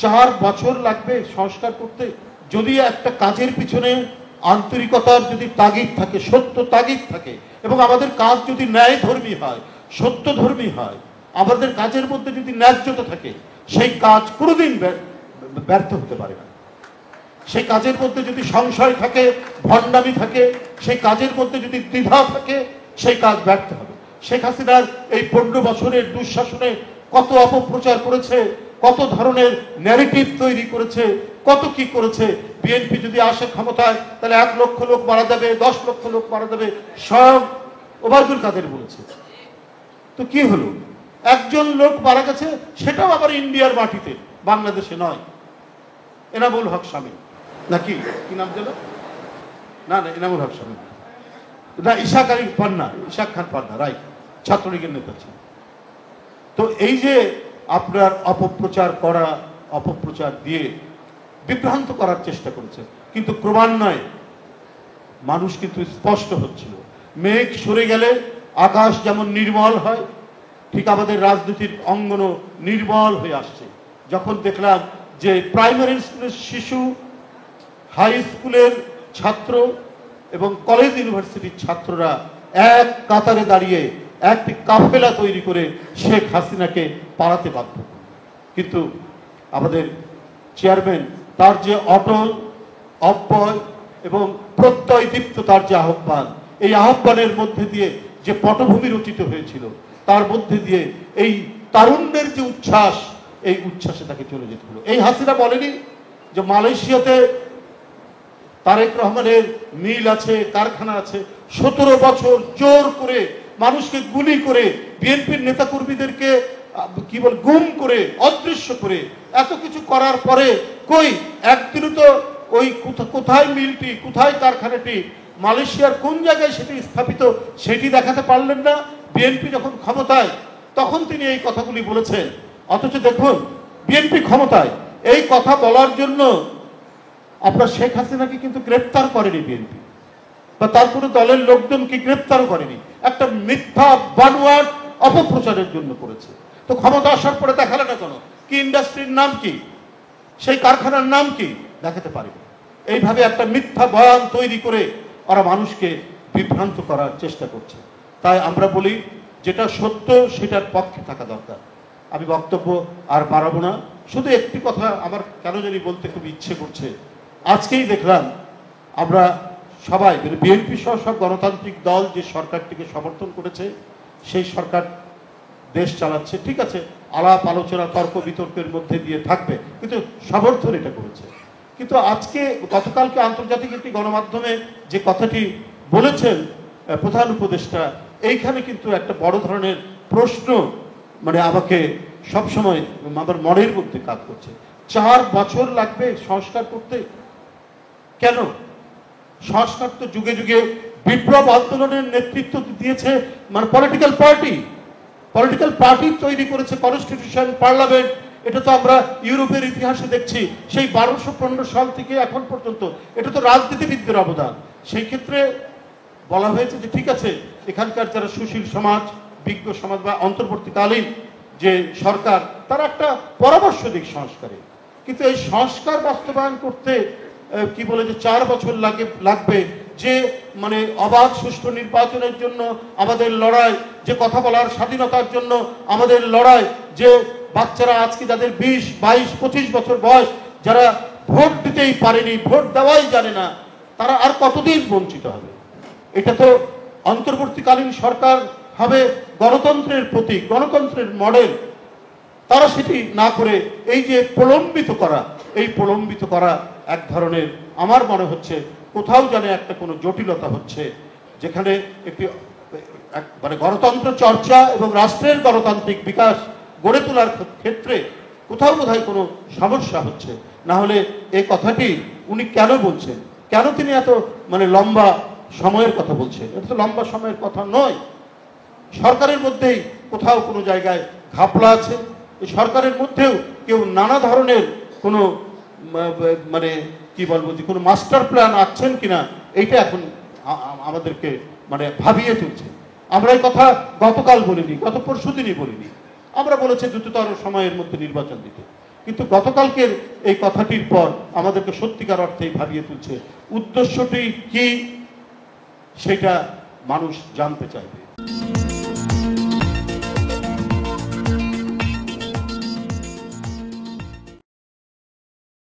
4 বছর লাগবে সংস্কার করতে। যদি একটা কাজের পিছনে আন্তরিকতার যদি তাগিদ থাকে, সত্য তাগিদ থাকে, এবং আমাদের কাজ যদি ন্যায়ধর্মী হয়, সত্যধর্মী হয়, আমাদের কাজের মধ্যে যদি ন্যায্যতা থাকে, সেই কাজ কোনোদিন ব্যর্থ হতে পারে না। সেই কাজের মধ্যে যদি সংশয় থাকে, ভণ্ডামি থাকে, সেই কাজের মধ্যে যদি দ্বিধা থাকে, সেই কাজ ব্যর্থ হবে। শেখ হাসিনার এই 15 বছরের দুঃশাসনে কত অপপ্রচার করেছে, কত ধরনের ন্যারেটিভ তৈরি করেছে, কত কি করেছে। বিএনপি যদি আসে ক্ষমতায়, তাহলে 1 লক্ষ লোক মারা যাবে, 10 লক্ষ লোক মারা যাবে, স্বয়ং ওবায়দুল কাদের বলেছে। তো কি হলো? একজন লোক মারা গেছে, সেটাও আবার ইন্ডিয়ার মাটিতে, বাংলাদেশে নয়। এনামুল হক শামীম নাকি কি নাম ছিল? না না, এনামুল হক শামীম না, ইশাক আলী পান্না, ইশাক খান পান্না, রাইট, ছাত্রলীগের নেতা ছিল। তো এই যে আপনার অপপ্রচার দিয়ে বিভ্রান্ত করার চেষ্টা করেছে, কিন্তু ক্রমান্বয়ে মানুষ কিন্তু স্পষ্ট হচ্ছিল। মেঘ সরে গেলে আকাশ যেমন নির্মল হয়, ঠিক আমাদের রাজনীতির অঙ্গনও নির্মল হয়ে আসছে। যখন দেখলাম যে প্রাইমারি স্কুলের শিশু, হাই স্কুলের ছাত্র এবং কলেজ ইউনিভার্সিটির ছাত্ররা এক কাতারে দাঁড়িয়ে একটি কাফেলা তৈরি করে শেখ হাসিনাকে পালাতে বাধ্য। কিন্তু আমাদের চেয়ারম্যান তার যে অটল অব্যয় এবং প্রত্যয়দীপ্ত তার যে আহ্বান, এই আহ্বানের মধ্যে দিয়ে যে পটভূমি রচিত হয়েছিল, তার মধ্যে দিয়ে এই তারুণ্যের যে উচ্ছ্বাস, এই উচ্ছ্বাসে তাকে চলে যেতে হলো। এই হাসিনা বলেনি যে মালয়েশিয়াতে তারেক রহমানের মিল আছে, কারখানা আছে, 17 বছর জোর করে মানুষকে গুলি করে, বিএনপির নেতাকর্মীদেরকে কি বল গুম করে, অদৃশ্য করে, এত কিছু করার পরে কই একদিনও তো ওই কোথায় মিলটি, কোথায় কারখানাটি, মালয়েশিয়ার কোন জায়গায় সেটি স্থাপিত, সেটি দেখাতে পারলেন না। বিএনপি যখন ক্ষমতায়, তখন তিনি এই কথাগুলি বলেছেন। অথচ দেখুন, বিএনপি ক্ষমতায়, এই কথা বলার জন্য আপনার শেখ হাসিনাকে কিন্তু গ্রেপ্তার করেনি বিএনপি, বা তার কোনো দলের লোকজনকে গ্রেপ্তার করেনি, একটা মিথ্যা বানোয়াট অপপ্রচারের জন্য করেছে। তো ক্ষমতা আসার পরে দেখালে না কেন? কি ইন্ডাস্ট্রির নাম কি, সেই কারখানার নাম কি, দেখাতে পারেনি। এইভাবে একটা মিথ্যা বয়ান তৈরি করে ওরা মানুষকে বিভ্রান্ত করার চেষ্টা করছে। তাই আমরা বলি, যেটা সত্য সেটার পক্ষে থাকা দরকার। আমি বক্তব্য আর বাড়াবো না, শুধু একটি কথা আমার কেন জানি বলতে খুব ইচ্ছে করছে। আজকেই দেখলাম আমরা সবাই, বিএনপি সহ সব গণতান্ত্রিক দল যে সরকারটিকে সমর্থন করেছে, সেই সরকার দেশ চালাচ্ছে, ঠিক আছে, আলাপ আলোচনা তর্ক বিতর্কের মধ্যে দিয়ে থাকবে, কিন্তু সমর্থন এটা করেছে। কিন্তু আজকে গতকালকে আন্তর্জাতিক একটি গণমাধ্যমে যে কথাটি বলেছেন প্রধান উপদেষ্টা, এইখানে কিন্তু একটা বড় ধরনের প্রশ্ন আমাকে সবসময় আমার মনের মধ্যে কাজ করছে। 4 বছর লাগবে সংস্কার করতে, কেন? সংস্কার তো যুগে যুগে বিপ্লব আন্দোলনের নেতৃত্ব দিয়েছে পলিটিক্যাল পার্টি তৈরি করেছে, কনস্টিটিউশন, পার্লামেন্ট। এটা তো আমরা ইউরোপের ইতিহাসে দেখছি, সেই 1215 সাল থেকে এখন পর্যন্ত। এটা তো রাজনীতিবিদদের অবদান। সেই ক্ষেত্রে বলা হয়েছে যে ঠিক আছে, এখানকার যারা সুশীল সমাজ, বিজ্ঞ সমাজ বা অন্তর্বর্তীকালীন যে সরকার, তারা একটা পরামর্শ দিক সংস্কারে। কিন্তু এই সংস্কার বাস্তবায়ন করতে কি বলে যে 4 বছর লাগবে, যে অবাধ সুষ্ঠু নির্বাচনের জন্য আমাদের লড়াই, যে কথা বলার স্বাধীনতার জন্য আমাদের লড়াই, যে বাচ্চারা আজকে যাদের 20, 22, 25 বছর বয়স, যারা ভোট দিতেই পারেনি, ভোট দেওয়াই জানে না, তারা আর কতদিন বঞ্চিত হবে? এটা তো অন্তর্বর্তীকালীন সরকার হবে গণতন্ত্রের প্রতীক, গণতন্ত্রের মডেল। তারা সেটি না করে এই যে প্রলম্বিত করা এক ধরনের, আমার মনে হচ্ছে কোথাও জানে একটা কোনো জটিলতা হচ্ছে, যেখানে একটি গণতন্ত্র চর্চা এবং রাষ্ট্রের গণতান্ত্রিক বিকাশ গড়ে তোলার ক্ষেত্রে কোথাও বোধহয় কোনো সমস্যা হচ্ছে। না হলে এই কথাটি উনি কেন বলছেন, কেন তিনি এত লম্বা সময়ের কথা বলছেন? এটা তো লম্বা সময়ের কথা নয়। সরকারের মধ্যেই কোথাও কোনো জায়গায় ঘাপলা আছে। এই সরকারের মধ্যেও কেউ নানা ধরনের কোনো কি বলবো, যে কোনো মাস্টার প্ল্যান আছেন কিনা, এইটা এখন আমাদেরকে ভাবিয়ে তুলছে। আমরা এই কথা গতকাল বলিনি, গত পরশুদিনই বলিনি। আমরা বলেছি দ্রুততর সময়ের মধ্যে নির্বাচন দিতে, কিন্তু গতকালকের এই কথাটির পর আমাদেরকে সত্যিকার অর্থেই ভাবিয়ে তুলছে। উদ্দেশ্যটি কি সেটা মানুষ জানতে চাইবে।